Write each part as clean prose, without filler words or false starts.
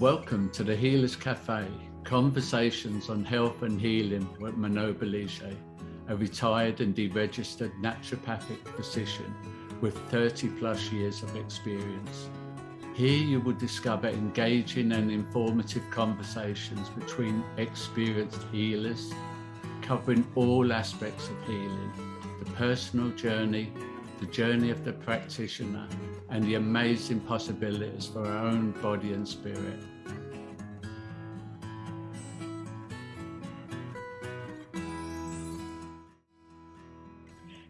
Welcome to the Healers Café, conversations on health and healing with Manon Bolliger, a retired and deregistered naturopathic physician with 30 plus years of experience. Here you will discover engaging and informative conversations between experienced healers, covering all aspects of healing, the personal journey, the journey of the practitioner, and the amazing possibilities for our own body and spirit.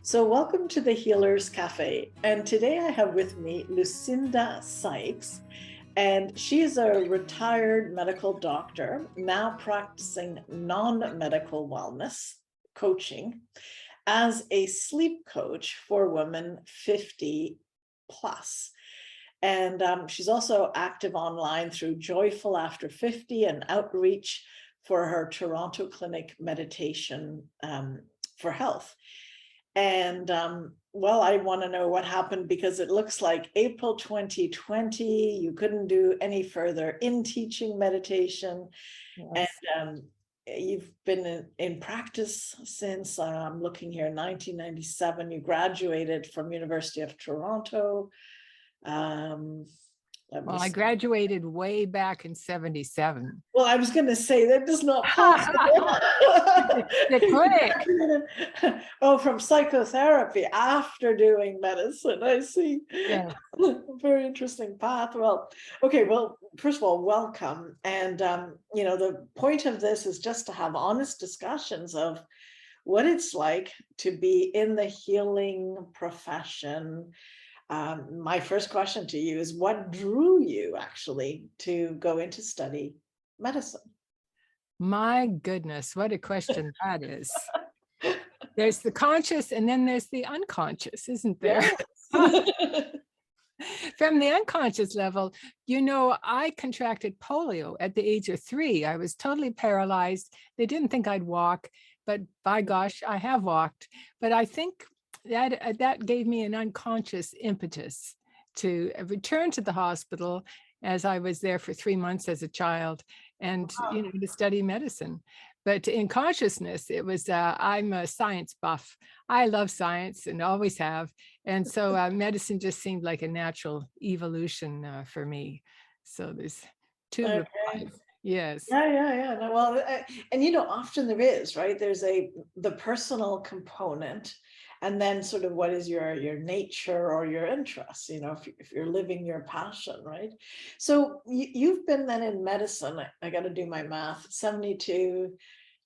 So welcome to the Healers Café. And today I have with me Lucinda Sykes, and she is a retired medical doctor, now practicing non-medical wellness coaching as a sleep coach for women 50 plus. And she's also active online through Joyful After 50 and outreach for her Toronto clinic meditation for health. And well, I want to know what happened, because it looks like April 2020, you couldn't do any further in teaching meditation. Yes. And you've been in practice since, I'm looking here, 1997. You graduated from University of Toronto. Well, I graduated way back in 77. Well, I was going to say that is not possible. Quick. Oh, from psychotherapy after doing medicine. I see. Yeah. Very interesting path. Well, okay. Well, first of all, welcome. And, you know, the point of this is just to have honest discussions of what it's like to be in the healing profession. My first question to you is, what drew you actually to go into study medicine? My goodness, what a question that is. There's the conscious and then there's the unconscious, isn't there? Yes. From the unconscious level, you know, I contracted polio at the age of 3. I was totally paralyzed. They didn't think I'd walk, but by gosh, I have walked. But I think that gave me an unconscious impetus to return to the hospital, as I was there for 3 months as a child, and you know, to study medicine. But in consciousness, it was I'm a science buff. I love science and always have, and so medicine just seemed like a natural evolution for me. So there's two replies. Yes. Yeah. No, well, and you know, often there is, right? There's the personal component, and then sort of what is your nature or your interests, you know, if you're living your passion, right? So you've been then in medicine, I got to do my math, 72.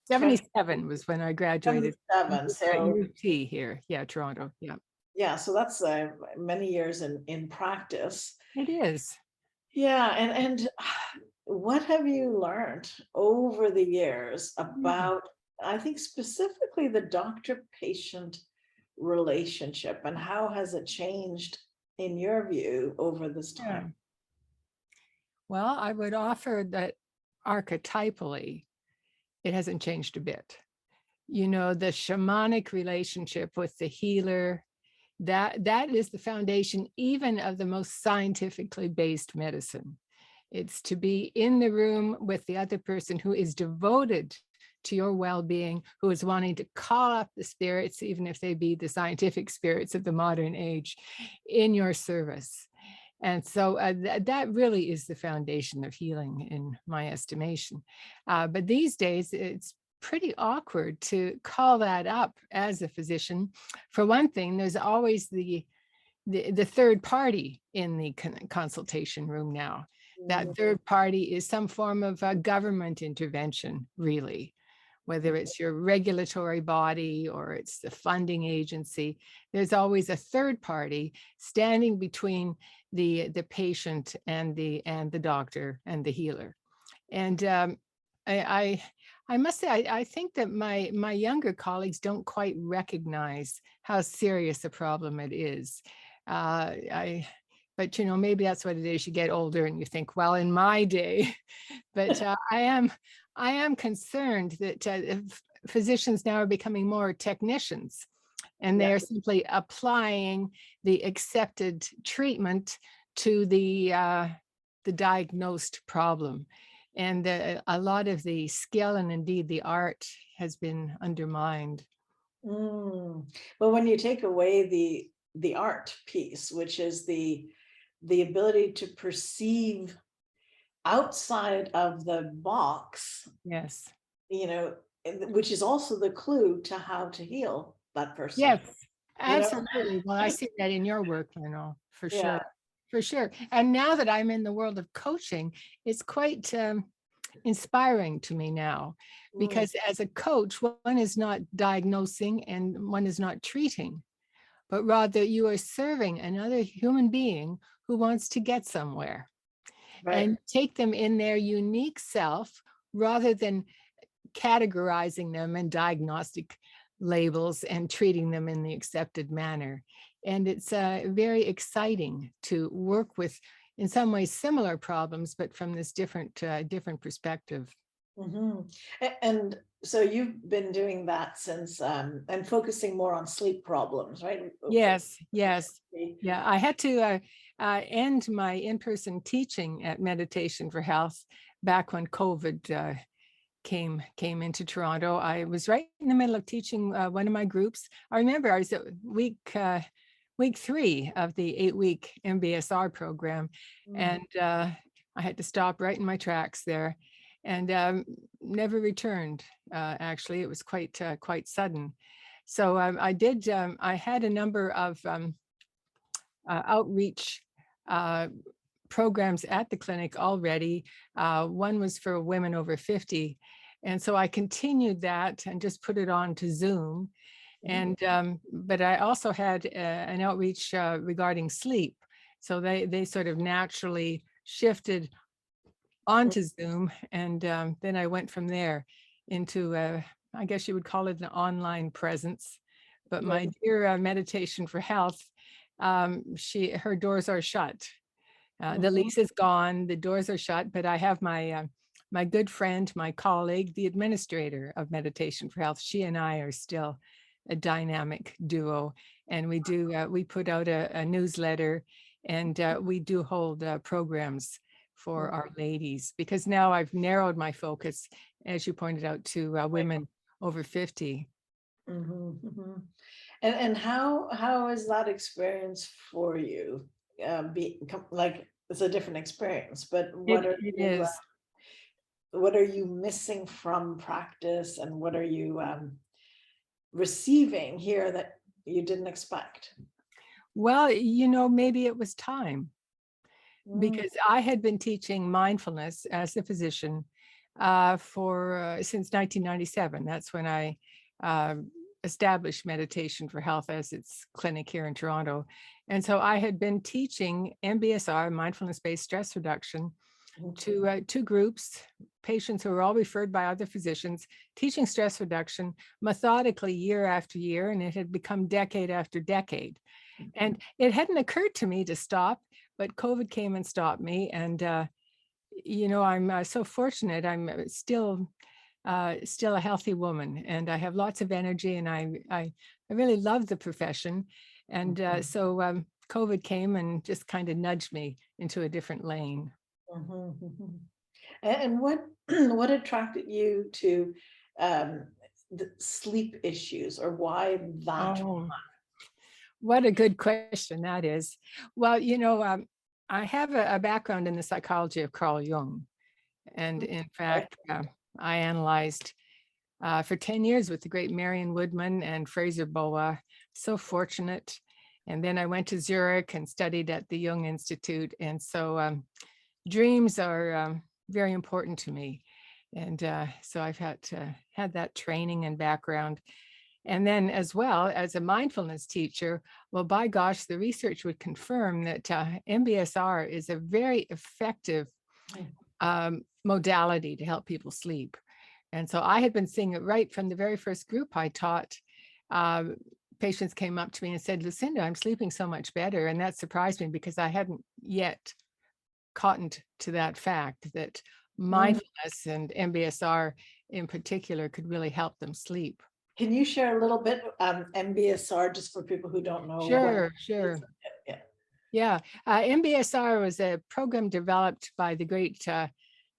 77 was when I graduated. 77, so UT here. Yeah, Toronto. Yeah. Yeah, so that's many years in practice. It is. Yeah, and what have you learned over the years about, I think specifically the doctor-patient relationship, and how has it changed in your view over this time? Well, I would offer that archetypally, it hasn't changed a bit. You know, the shamanic relationship with the healer, that is the foundation even of the most scientifically based medicine. It's to be in the room with the other person who is devoted to your well-being, who is wanting to call up the spirits, even if they be the scientific spirits of the modern age, in your service. And so that really is the foundation of healing in my estimation. But these days, it's pretty awkward to call that up as a physician. For one thing, there's always the third party in the consultation room now. That third party is some form of government intervention, really, whether it's your regulatory body or it's the funding agency. There's always a third party standing between the patient and the doctor and the healer. And I must say, I think that my younger colleagues don't quite recognize how serious a problem it is. But you know, maybe that's what it is. You get older and you think, well, in my day. But I am concerned that physicians now are becoming more technicians, and they are simply applying the accepted treatment to the the diagnosed problem. And a lot of the skill and indeed the art has been undermined. Well, when you take away the art piece, which is the ability to perceive outside of the box, Yes. which is also the clue to how to heal that person. Yes, you know? absolutely. Well, I see that in your work, Manon, for Yeah. sure. For sure. And now that I'm in the world of coaching, it's quite inspiring to me now, because as a coach, one is not diagnosing and one is not treating, but rather you are serving another human being who wants to get somewhere. Right. And take them in their unique self rather than categorizing them in diagnostic labels and treating them in the accepted manner. And it's very exciting to work with, in some ways, similar problems, but from this different perspective. And so you've been doing that since, and focusing more on sleep problems, right? Yes, yes. Yeah, I had to end my in-person teaching at Meditation for Health back when COVID came into Toronto. I was right in the middle of teaching one of my groups. I remember I was at week 3 of the 8-week MBSR program, and I had to stop right in my tracks there, and never returned. Actually, it was quite sudden. So I did. I had a number of outreach programs at the clinic already. One was for women over 50. And so I continued that and just put it on to Zoom. And but I also had an outreach regarding sleep. So they sort of naturally shifted onto Zoom. And then I went from there into, I guess you would call it an online presence. But my dear Meditation for Health, her doors are shut. The lease is gone, the doors are shut, but I have my my good friend, my colleague, the administrator of Meditation for Health. She and I are still a dynamic duo, and we put out a newsletter, and we do hold programs for our ladies, because now I've narrowed my focus, as you pointed out, to women over 50. And how is that experience for you? Like, it's a different experience, but what are you missing from practice, and what are you receiving here that you didn't expect? Well, maybe it was time, because I had been teaching mindfulness as a physician since 1997. That's when I established Meditation for Health as its clinic here in Toronto. And so I had been teaching MBSR, mindfulness-based stress reduction, to two groups, patients who were all referred by other physicians, teaching stress reduction methodically year after year, and it had become decade after decade. And it hadn't occurred to me to stop, but COVID came and stopped me. And, I'm so fortunate. I'm still a healthy woman, and I have lots of energy, and I really love the profession. And so COVID came and just kind of nudged me into a different lane. And what attracted you to the sleep issues, or why that? Oh, what a good question that is. Well, I have a background in the psychology of Carl Jung. And in fact, I analyzed for 10 years with the great Marion Woodman and Fraser Boa. So fortunate. And then I went to Zurich and studied at the Jung Institute. And so dreams are very important to me. And so I've had that training and background. And then, as well as a mindfulness teacher, well, by gosh, the research would confirm that MBSR is a very effective modality to help people sleep. And so I had been seeing it right from the very first group I taught. Patients came up to me and said, "Lucinda, I'm sleeping so much better." And that surprised me, because I hadn't yet cottoned to that fact that mindfulness and MBSR in particular could really help them sleep. Can you share a little bit MBSR, just for people who don't know? Sure. Yeah, MBSR was a program developed by the great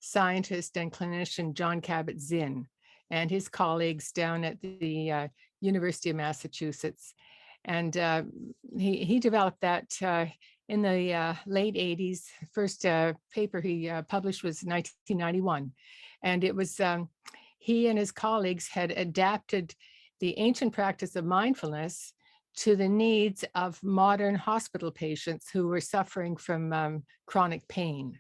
scientist and clinician John Kabat-Zinn and his colleagues down at the University of Massachusetts. And he developed that in the late 80s. First paper he published was 1991. And it was, he and his colleagues had adapted the ancient practice of mindfulness to the needs of modern hospital patients who were suffering from chronic pain.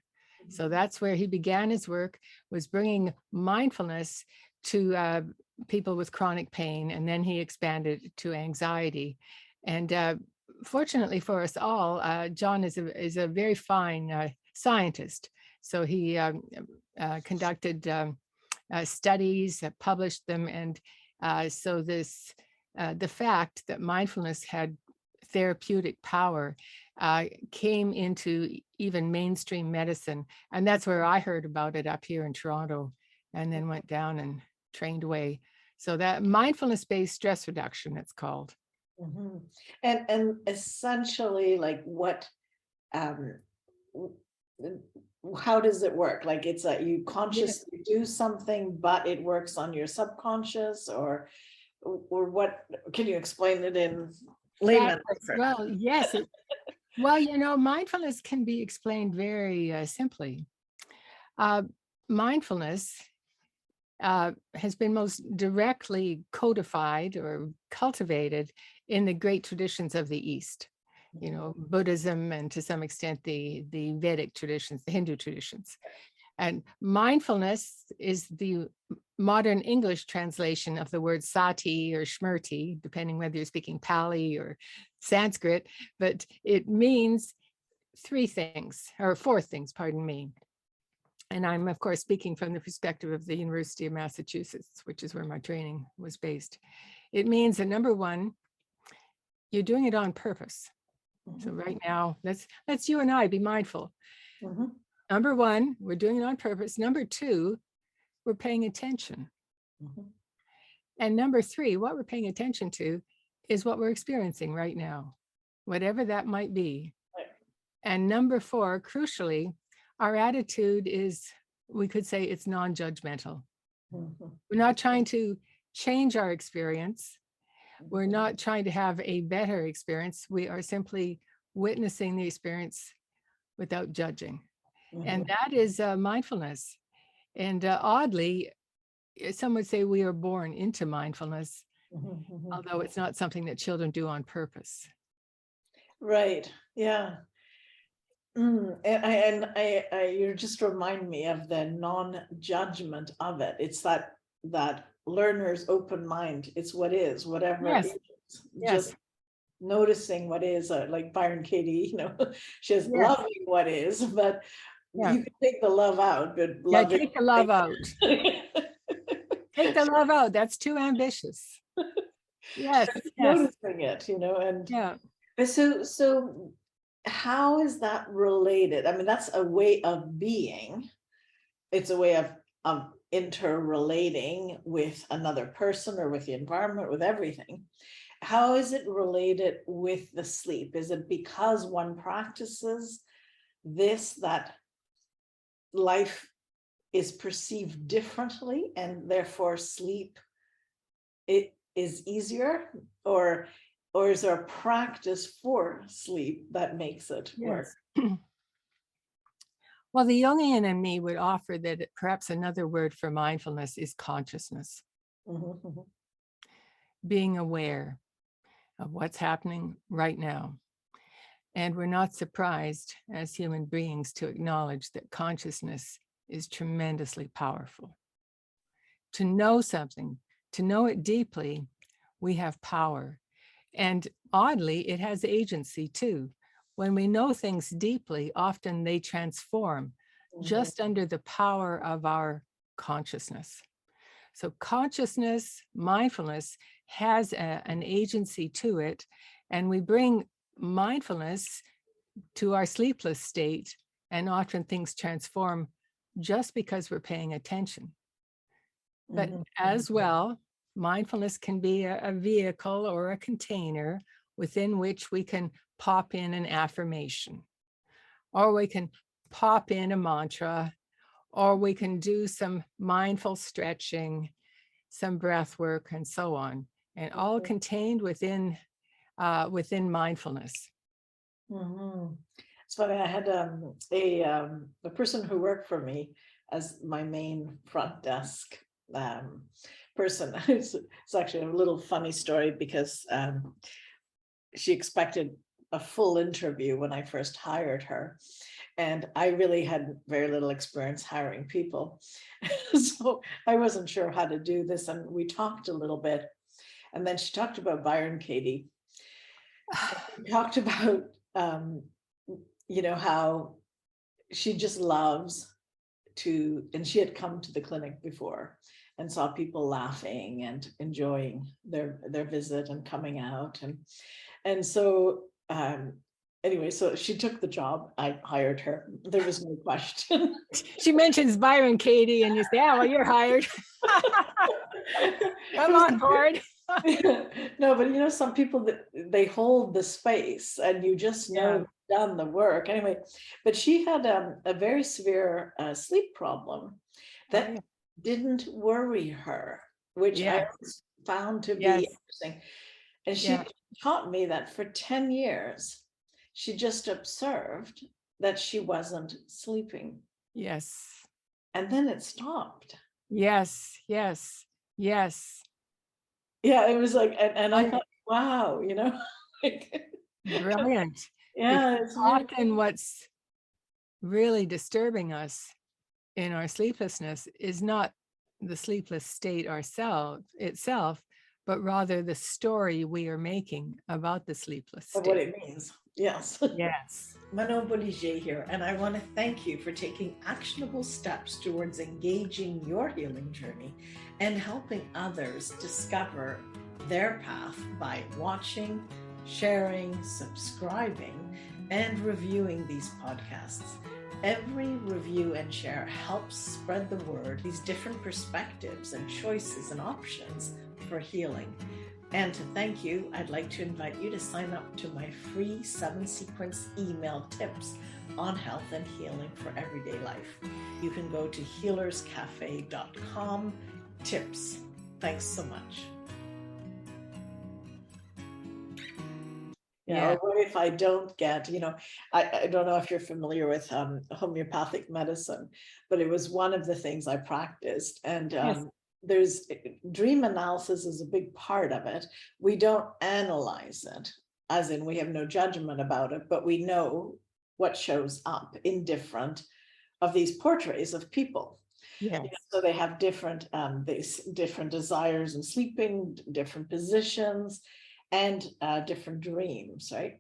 So that's where he began his work, was bringing mindfulness to people with chronic pain, and then he expanded to anxiety. And fortunately for us all, John is a very fine scientist. So he conducted studies, published them, and so this the fact that mindfulness had therapeutic power came into even mainstream medicine. And that's where I heard about it, up here in Toronto, and then went down and trained away. So that mindfulness-based stress reduction, it's called. Mm-hmm. And essentially, like, what how does it work? Like, it's like you consciously do something, but it works on your subconscious, or what? Can you explain it in layman? Well, yes. Well, you know, mindfulness can be explained very simply. Mindfulness has been most directly codified or cultivated in the great traditions of the East, you know, Buddhism, and to some extent the Vedic traditions, the Hindu traditions. And mindfulness is the modern English translation of the word sati or shmurti, depending whether you're speaking Pali or Sanskrit, but it means three things, or four things, pardon me. And I'm, of course, speaking from the perspective of the University of Massachusetts, which is where my training was based. It means that, number one, you're doing it on purpose. So right now, let's you and I be mindful. Number one, we're doing it on purpose. Number two, we're paying attention. And number three, what we're paying attention to is what we're experiencing right now, whatever that might be. And number four, crucially, our attitude is, we could say, it's non-judgmental. We're not trying to change our experience. We're not trying to have a better experience. We are simply witnessing the experience without judging. And that is mindfulness. And oddly, some would say we are born into mindfulness, although it's not something that children do on purpose. Right. Yeah. And I you just remind me of the non-judgment of it. It's that learner's open mind. It's what is, whatever it is. Just noticing what is, like Byron Katie, you know, she's loving what is, but you can take the love out, but take the love out. Take the love out. That's too ambitious. Yes. Noticing it, you know, and so how is that related? I mean, that's a way of being. It's a way of interrelating with another person or with the environment, with everything. How is it related with the sleep? Is it because one practices this that life is perceived differently and therefore sleep it is easier, or is there a practice for sleep that makes it work? Well, the Jungian in me would offer that perhaps another word for mindfulness is consciousness. Being aware of what's happening right now. And we're not surprised as human beings to acknowledge that consciousness is tremendously powerful. To know something, to know it deeply, we have power. And oddly, it has agency too. When we know things deeply, often they transform just under the power of our consciousness. So consciousness, mindfulness has an agency to it, and we bring mindfulness to our sleepless state, and often things transform just because we're paying attention. But as well, mindfulness can be a vehicle or a container within which we can pop in an affirmation, or we can pop in a mantra, or we can do some mindful stretching, some breath work, and so on, and all contained within mindfulness. Mm-hmm. It's funny. I had a person who worked for me as my main front desk person. It's actually a little funny story because she expected a full interview when I first hired her. And I really had very little experience hiring people. So I wasn't sure how to do this. And we talked a little bit. And then she talked about Byron Katie. We talked about, how she just loves to, and she had come to the clinic before and saw people laughing and enjoying their visit and coming out. And so anyway, so she took the job. I hired her. There was no question. She mentions Byron Katie and you say, "Oh, well, you're hired." Come on board. No, but some people that they hold the space and you just know they've done the work anyway. But she had a very severe sleep problem that didn't worry her, which I found to be interesting. And she taught me that for 10 years, she just observed that she wasn't sleeping. Yes. And then it stopped. Yes. Yeah, it was like, and I thought, wow, brilliant. Yeah, it's often what's really disturbing us in our sleeplessness is not the sleepless state itself, but rather the story we are making about the sleepless state. Of what it means. Yes. Yes. Manon Bolliger here, and I want to thank you for taking actionable steps towards engaging your healing journey and helping others discover their path by watching, sharing, subscribing, and reviewing these podcasts. Every review and share helps spread the word, these different perspectives and choices and options for healing. And to thank you, I'd like to invite you to sign up to my free 7-sequence email tips on health and healing for everyday life. You can go to healerscafe.com tips. Thanks so much. Or what if I don't get, I don't know if you're familiar with homeopathic medicine, but it was one of the things I practiced. And there's dream analysis is a big part of it. We don't analyze it, as in we have no judgment about it, but we know what shows up in different of these portraits of people. So they have different desires in sleeping, different positions, and different dreams, right?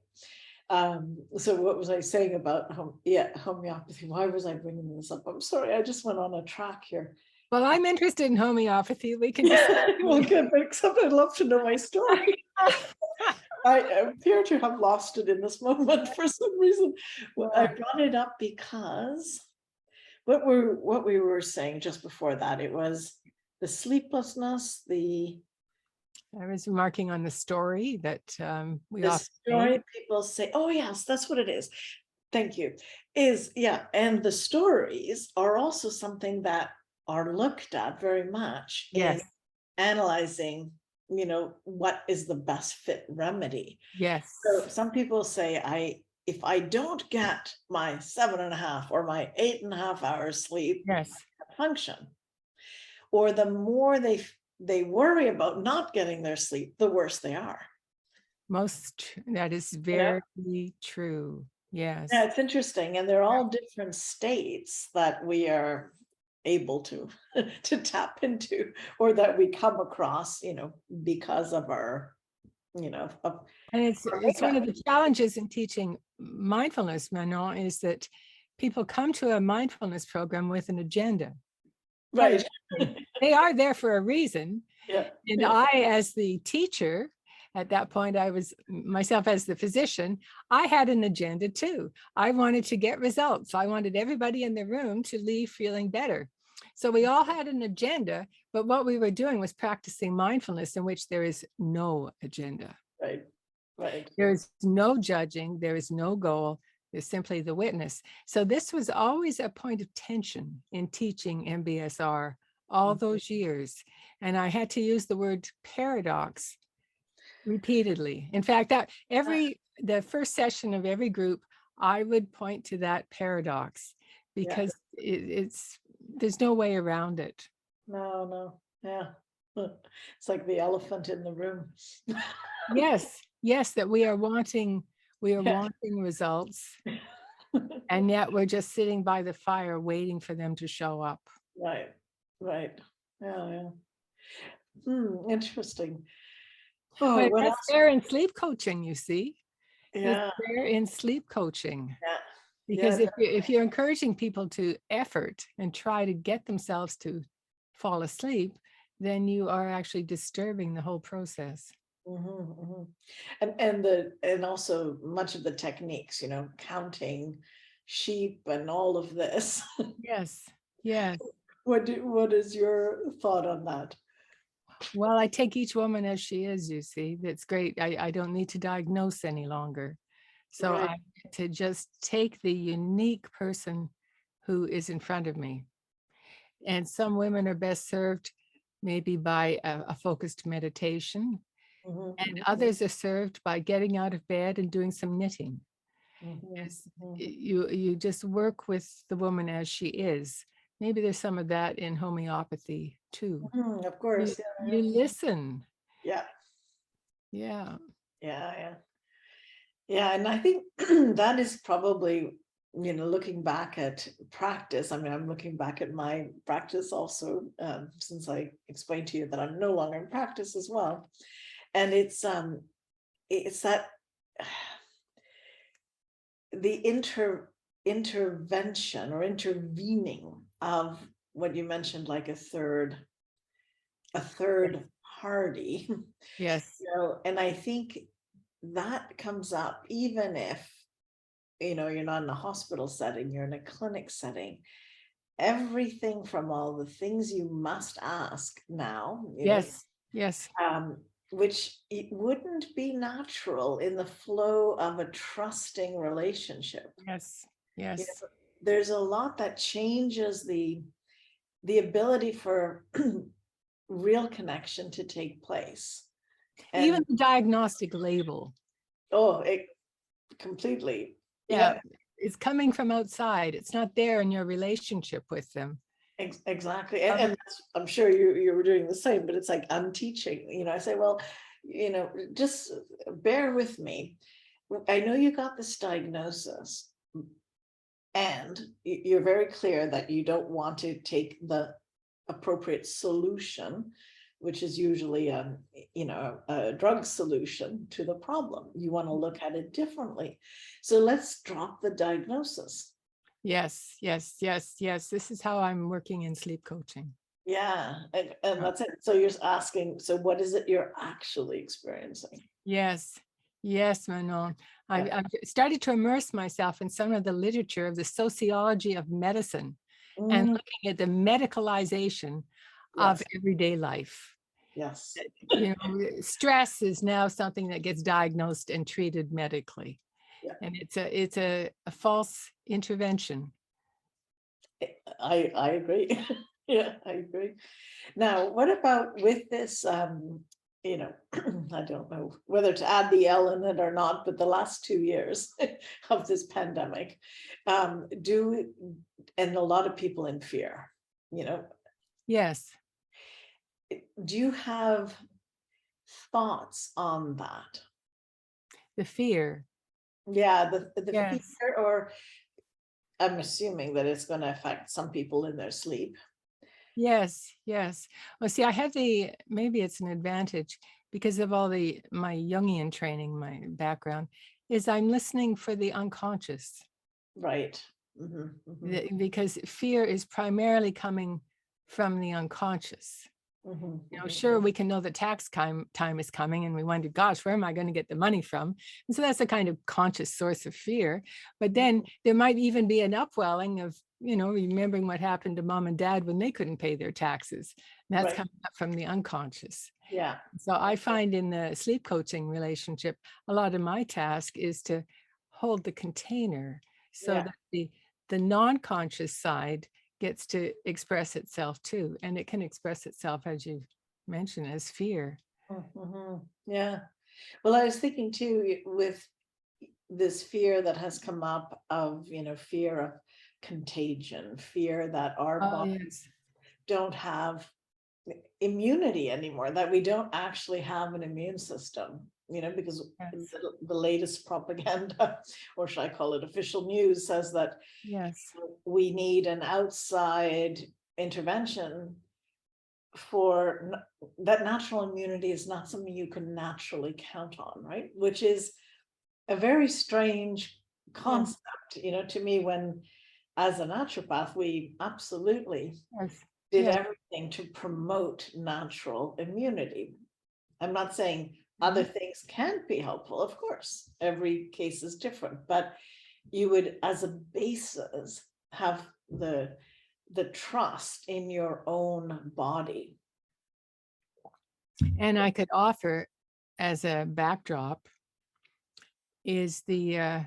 So what was I saying about homeopathy? Why was I bringing this up? I'm sorry, I just went on a track here. Well, I'm interested in homeopathy. We can just well, good, but except I'd love to know my story. I appear to have lost it in this moment for some reason. Well, I brought it up because what we were saying just before that, it was the sleeplessness, I was remarking on the story that we often story people say, oh yes, that's what it is. Thank you. And the stories are also something that are looked at very much in analyzing, what is the best fit remedy. So some people say, if I don't get my 7.5 or my 8.5 hours sleep, I can't function. Or the more they worry about not getting their sleep, the worse they are. That is very true. Yes. Yeah, it's interesting. And they're all different states that we are able to tap into, or that we come across, because of our, and it's one of the challenges in teaching mindfulness, Manon, is that people come to a mindfulness program with an agenda. Right. They are there for a reason. And I, as the teacher, at that point, I was myself as the physician, I had an agenda too. I wanted to get results. I wanted everybody in the room to leave feeling better. So we all had an agenda, but what we were doing was practicing mindfulness in which there is no agenda. Right. Right. There is no judging, there is no goal, there's simply the witness. So this was always a point of tension in teaching MBSR all those years. And I had to use the word paradox repeatedly. In fact, the first session of every group, I would point to that paradox because there's no way around it. No. Yeah. It's like the elephant in the room. Yes, that we are wanting results, and yet we're just sitting by the fire waiting for them to show up. Right. Yeah. Interesting. But What that's else? there in sleep coaching, you see. Yeah. It's there in sleep coaching. Yeah. Because if you're encouraging people to effort and try to get themselves to fall asleep, then you are actually disturbing the whole process. And also much of the techniques, counting sheep and all of this. Yes. What is your thought on that? Well, I take each woman as she is, you see. That's great. I don't need to diagnose any longer. So Right. I get to just take the unique person who is in front of me. And some women are best served maybe by a focused meditation, and others are served by getting out of bed and doing some knitting. Yes, you just work with the woman as she is. Maybe there's some of that in homeopathy too. Of course. You listen. Yeah. And I think that is probably, looking back at practice. I mean, I'm looking back at my practice also, since I explained to you that I'm no longer in practice as well. And it's that the intervention or intervening of what you mentioned, like a third party. Yes. And I think that comes up even if you're not in a hospital setting, you're in a clinic setting. Everything from all the things you must ask now, Yes. which it wouldn't be natural in the flow of a trusting relationship. Yes. There's a lot that changes the ability for real connection to take place. And even the diagnostic label. It completely. It's coming from outside. It's not there in your relationship with them. Exactly. And that's, I'm sure you were doing the same, but it's like unteaching. I say, well, just bear with me. I know you got this diagnosis, and you're very clear that you don't want to take the appropriate solution, which is usually a drug solution to the problem. You want to look at it differently. So let's drop the diagnosis. Yes. This is how I'm working in sleep coaching. Yeah. And that's it. So you're asking, so what is it you're actually experiencing? Yes, Manon. I've started to immerse myself in some of the literature of the sociology of medicine and looking at the medicalization of everyday life. Yes. Stress is now something that gets diagnosed and treated medically. And it's a false intervention. I agree. I agree. Now, what about with this, I don't know whether to add the L in it or not, but the last 2 years of this pandemic, and a lot of people in fear, Yes. Do you have thoughts on that? The fear. Yeah, the fear, or I'm assuming that it's going to affect some people in their sleep. Yes. Well, see, I have maybe it's an advantage because of all my Jungian training, my background, is I'm listening for the unconscious. Right. Because fear is primarily coming from the unconscious. Sure, we can know that tax time is coming and we wonder, gosh, where am I going to get the money from? And so that's a kind of conscious source of fear. But then there might even be an upwelling of, remembering what happened to mom and dad when they couldn't pay their taxes. And that's coming up from the unconscious. Yeah. So I find in the sleep coaching relationship, a lot of my task is to hold the container so that the non-conscious side gets to express itself too. And it can express itself, as you mentioned, as fear. Yeah. Well, I was thinking too, with this fear that has come up of, fear of contagion, fear that our bodies don't have immunity anymore, that we don't actually have an immune system, because the latest propaganda, or should I call it official news, says that we need an outside intervention for that. Natural immunity is not something you can naturally count on, right? Which is a very strange concept, to me, when as a naturopath, we absolutely did everything to promote natural immunity. I'm not saying other things can't be helpful. Of course, every case is different, but you would, as a basis, have the trust in your own body. And I could offer as a backdrop is the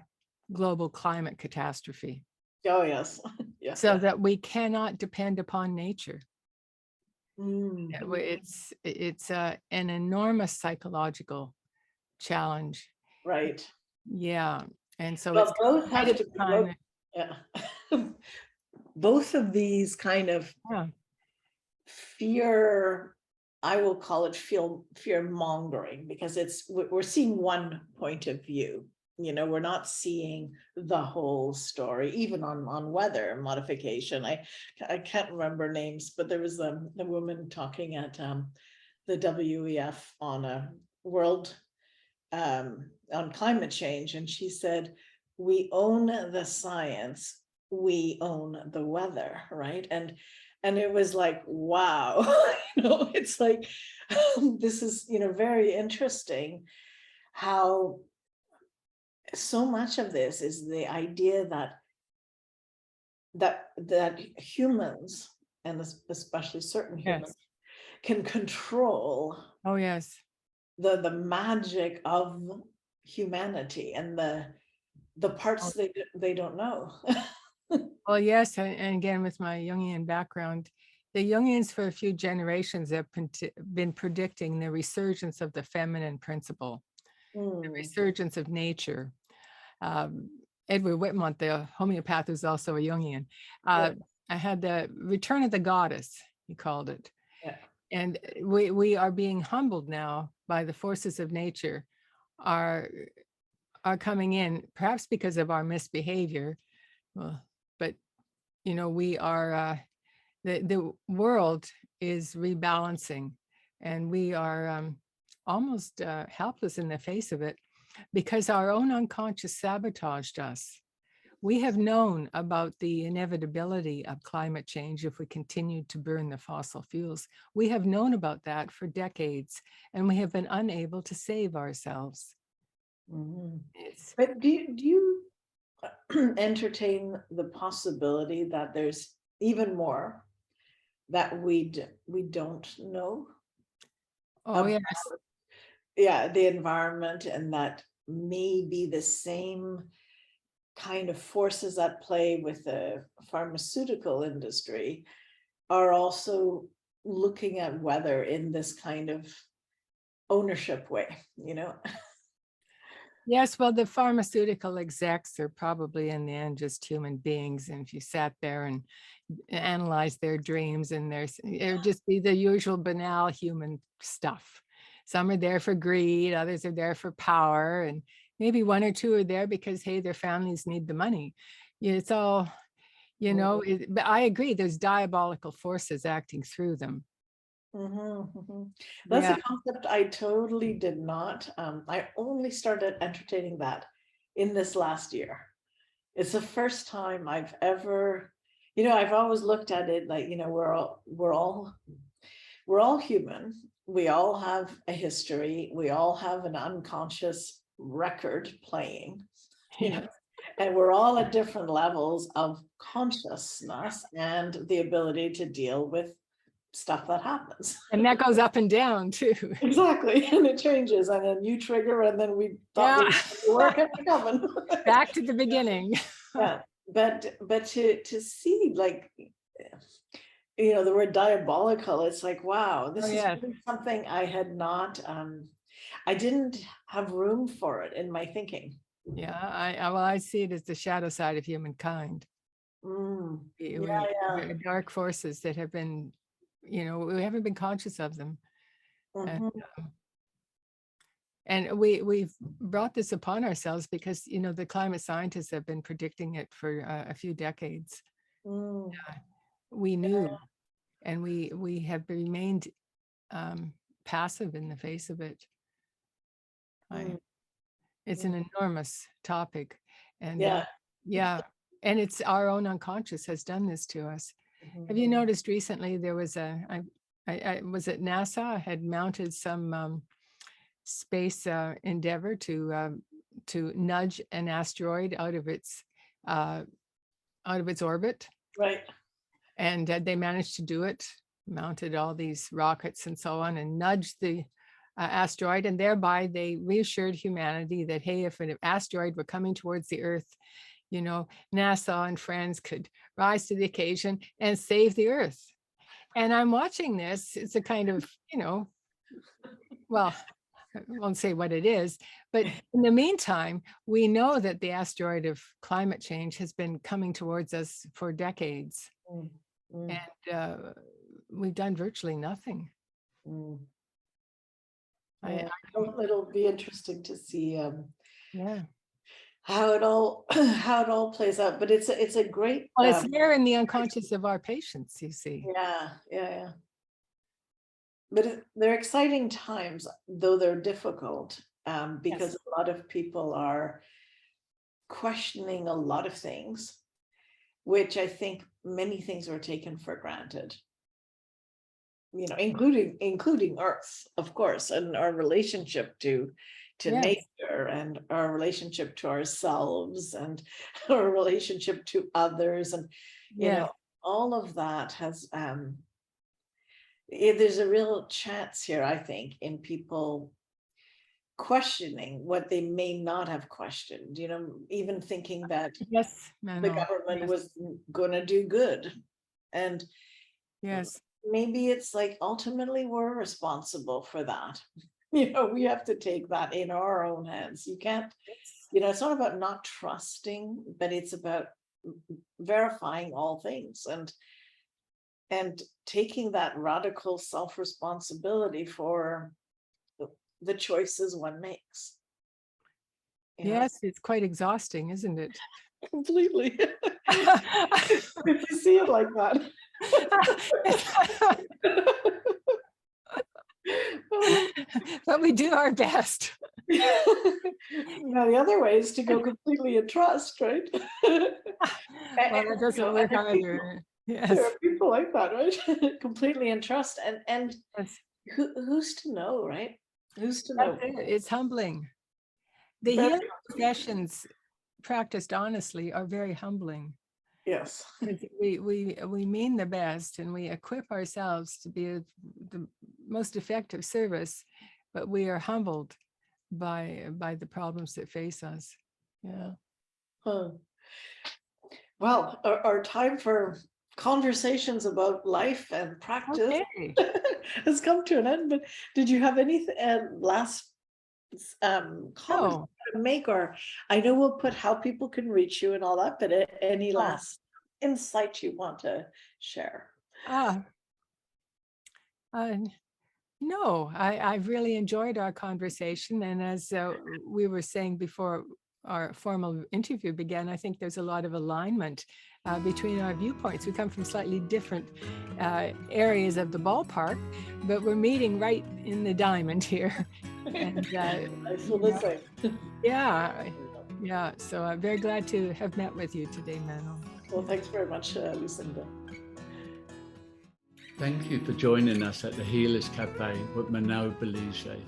global climate catastrophe. Oh, yes. So that we cannot depend upon nature. It's an enormous psychological challenge. Right. Yeah. And so it's both have to be, both of these kind of fear, I will call it fear mongering, because we're seeing one point of view. We're not seeing the whole story, even on weather modification. I can't remember names, but there was a woman talking at the WEF on a world on climate change, and she said, we own the science, we own the weather, right? And it was like, wow. It's like, this is very interesting how so much of this is the idea that humans, and especially certain humans, can control the magic of humanity and the parts they don't know. Well, yes, and again, with my Jungian background, the Jungians for a few generations have been predicting the resurgence of the feminine principle, the resurgence of nature. Edward Whitmont, the homeopath, who's also a Jungian, I had the return of the goddess, he called it. And we are being humbled now by the forces of nature are coming in, perhaps because of our misbehavior. Well, but we are the world is rebalancing, and we are almost helpless in the face of it, because our own unconscious sabotaged us. We have known about the inevitability of climate change if we continue to burn the fossil fuels. We have known about that for decades, and we have been unable to save ourselves. But do you entertain the possibility that there's even more that we don't know? Oh, yes. Yeah, the environment, and that maybe the same kind of forces at play with the pharmaceutical industry are also looking at weather in this kind of ownership way, Yes, well, the pharmaceutical execs are probably in the end just human beings. And if you sat there and analyzed their dreams, and it would just be the usual banal human stuff. Some are there for greed, others are there for power, and maybe one or two are there because, hey, their families need the money. It's all, but I agree, there's diabolical forces acting through them. That's a concept I totally did not. I only started entertaining that in this last year. It's the first time I've ever, I've always looked at it like, we're all we're all human. We all have a history. We all have an unconscious record playing, you know, and we're all at different levels of consciousness and the ability to deal with stuff that happens. And that goes up and down too. Exactly. And it changes, and a new trigger, and then we thought we were coming. Back to the beginning. Yeah. But to see, like, you know, the word diabolical, it's like, wow, this is really something I had not, I didn't have room for it in my thinking. Yeah, I see it as the shadow side of humankind. Dark forces that have been, you know, we haven't been conscious of them. And we've brought this upon ourselves because, you know, the climate scientists have been predicting it for a few decades. We knew, and we have remained passive in the face of it. It's an enormous topic, and and it's our own unconscious has done this to us. Have you noticed recently there was I was at NASA had mounted some space endeavor to nudge an asteroid out of its orbit, right? And they managed to do it, mounted all these rockets and so on, and nudged the asteroid, and thereby they reassured humanity that, hey, if an asteroid were coming towards the Earth, you know, NASA and friends could rise to the occasion and save the Earth. And I'm watching this. It's a kind of, you know, well, I won't say what it is, but in the meantime, we know that the asteroid of climate change has been coming towards us for decades. And we've done virtually nothing. It'll be interesting to see how it all plays out. But it's a great, well, it's there in the unconscious of our patients, you see. Yeah. But they're exciting times, though they're difficult, because a lot of people are questioning a lot of things, which I think many things were taken for granted, you know, including Earth, of course, and our relationship to nature, and our relationship to ourselves, and our relationship to others, and you know, all of that has there's a real chance here, I think, in people questioning what they may not have questioned, you know, even thinking that the government was going to do good. And maybe it's like, ultimately we're responsible for that. You know, we have to take that in our own hands. You can't, you know, it's not about not trusting, but it's about verifying all things, and taking that radical self-responsibility for the choices one makes. Yes, it's quite exhausting, isn't it? Completely. If you see it like that. But we do our best. Now, the other way is to go completely in trust, right? Well, it doesn't work either. There are people like that, right? Completely in trust, and who's to know, right? Who's to know? It's humbling. The healing professions practiced honestly are very humbling. Yes. We mean the best, and we equip ourselves to be the most effective service, but we are humbled by the problems that face us. Well, our time for conversations about life and practice has come to an end, but did you have any last comments to make? Or I know we'll put how people can reach you and all that, but any last insight you want to share? No, I've really enjoyed our conversation, and as we were saying before our formal interview began, I think there's a lot of alignment between our viewpoints. We come from slightly different areas of the ballpark, but we're meeting right in the diamond here. And I feel the same. Yeah. So I'm very glad to have met with you today, Manon. Well, thanks very much, Lucinda. Thank you for joining us at the Healers Café with Manon Bolliger.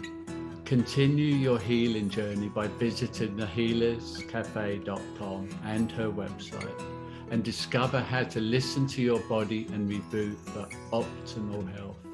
Continue your healing journey by visiting thehealerscafe.com and her website, and discover how to listen to your body and reboot for optimal health.